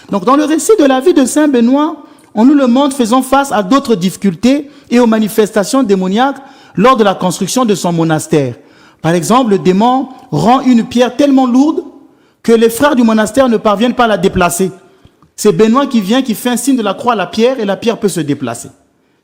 Donc dans le récit de la vie de Saint Benoît, on nous le montre faisant face à d'autres difficultés et aux manifestations démoniaques lors de la construction de son monastère. Par exemple, le démon rend une pierre tellement lourde que les frères du monastère ne parviennent pas à la déplacer. C'est Benoît qui vient, qui fait un signe de la croix à la pierre et la pierre peut se déplacer.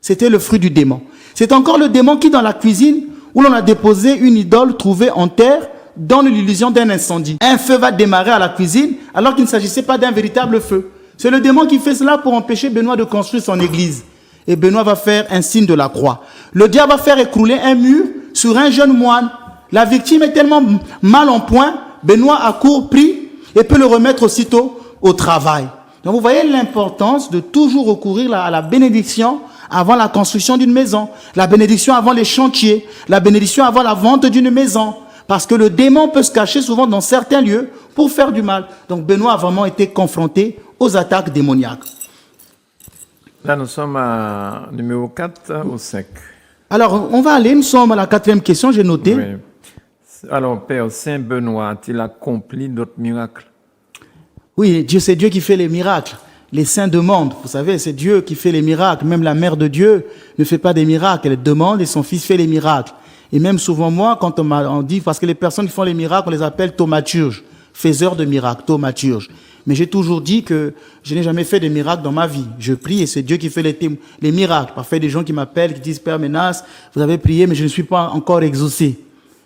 C'était le fruit du démon. C'est encore le démon qui, dans la cuisine, où l'on a déposé une idole trouvée en terre, donne l'illusion d'un incendie. Un feu va démarrer à la cuisine alors qu'il ne s'agissait pas d'un véritable feu. C'est le démon qui fait cela pour empêcher Benoît de construire son église. Et Benoît va faire un signe de la croix. Le diable va faire écrouler un mur sur un jeune moine. La victime est tellement mal en point, Benoît accourt, prie et peut le remettre aussitôt au travail. Donc vous voyez l'importance de toujours recourir à la bénédiction avant la construction d'une maison, la bénédiction avant les chantiers, la bénédiction avant la vente d'une maison. Parce que le démon peut se cacher souvent dans certains lieux pour faire du mal. Donc Benoît a vraiment été confronté aux attaques démoniaques. Là, nous sommes à numéro 4 ou 5. Alors, on va aller, nous sommes à la 4e question, j'ai noté. Oui. Alors, Père, Saint Benoît a-t-il accompli d'autres miracles? Oui, c'est Dieu qui fait les miracles. Les saints demandent. Vous savez, c'est Dieu qui fait les miracles. Même la mère de Dieu ne fait pas des miracles. Elle demande et son fils fait les miracles. Et même souvent, moi, quand on dit, parce que les personnes qui font les miracles, on les appelle thaumaturges, faiseurs de miracles, thaumaturges. Mais j'ai toujours dit que je n'ai jamais fait de miracles dans ma vie. Je prie et c'est Dieu qui fait les miracles. Parfois, des gens qui m'appellent, qui disent, Père Menas, vous avez prié, mais je ne suis pas encore exaucé.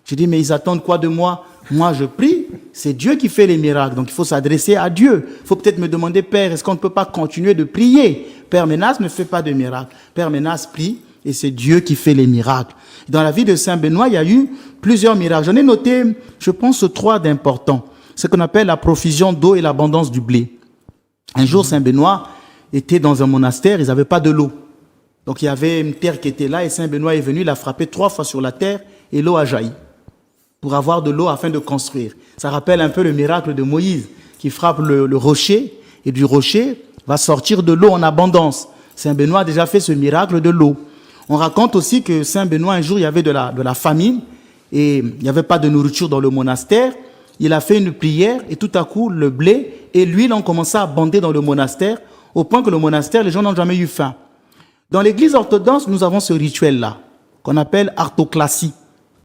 Je dis, mais ils attendent quoi de moi? Moi, je prie, c'est Dieu qui fait les miracles. Donc, il faut s'adresser à Dieu. Il faut peut-être me demander, Père, est-ce qu'on ne peut pas continuer de prier? Père Menas ne fait pas de miracles. Père Menas prie et c'est Dieu qui fait les miracles. Dans la vie de Saint Benoît, il y a eu plusieurs miracles. J'en ai noté, je pense, 3 d'importants. Ce qu'on appelle la profusion d'eau et l'abondance du blé. Un jour, Saint Benoît était dans un monastère, ils n'avaient pas de l'eau. Donc, il y avait une terre qui était là et Saint Benoît est venu, il a frappé 3 fois sur la terre et l'eau a jailli pour avoir de l'eau afin de construire. Ça rappelle un peu le miracle de Moïse qui frappe le rocher et du rocher va sortir de l'eau en abondance. Saint Benoît a déjà fait ce miracle de l'eau. On raconte aussi que Saint Benoît, un jour, il y avait de la famine et il n'y avait pas de nourriture dans le monastère. Il a fait une prière et tout à coup, le blé et l'huile ont commencé à abonder dans le monastère au point que le monastère, les gens n'ont jamais eu faim. Dans l'église orthodoxe, nous avons ce rituel-là qu'on appelle arthoclasie.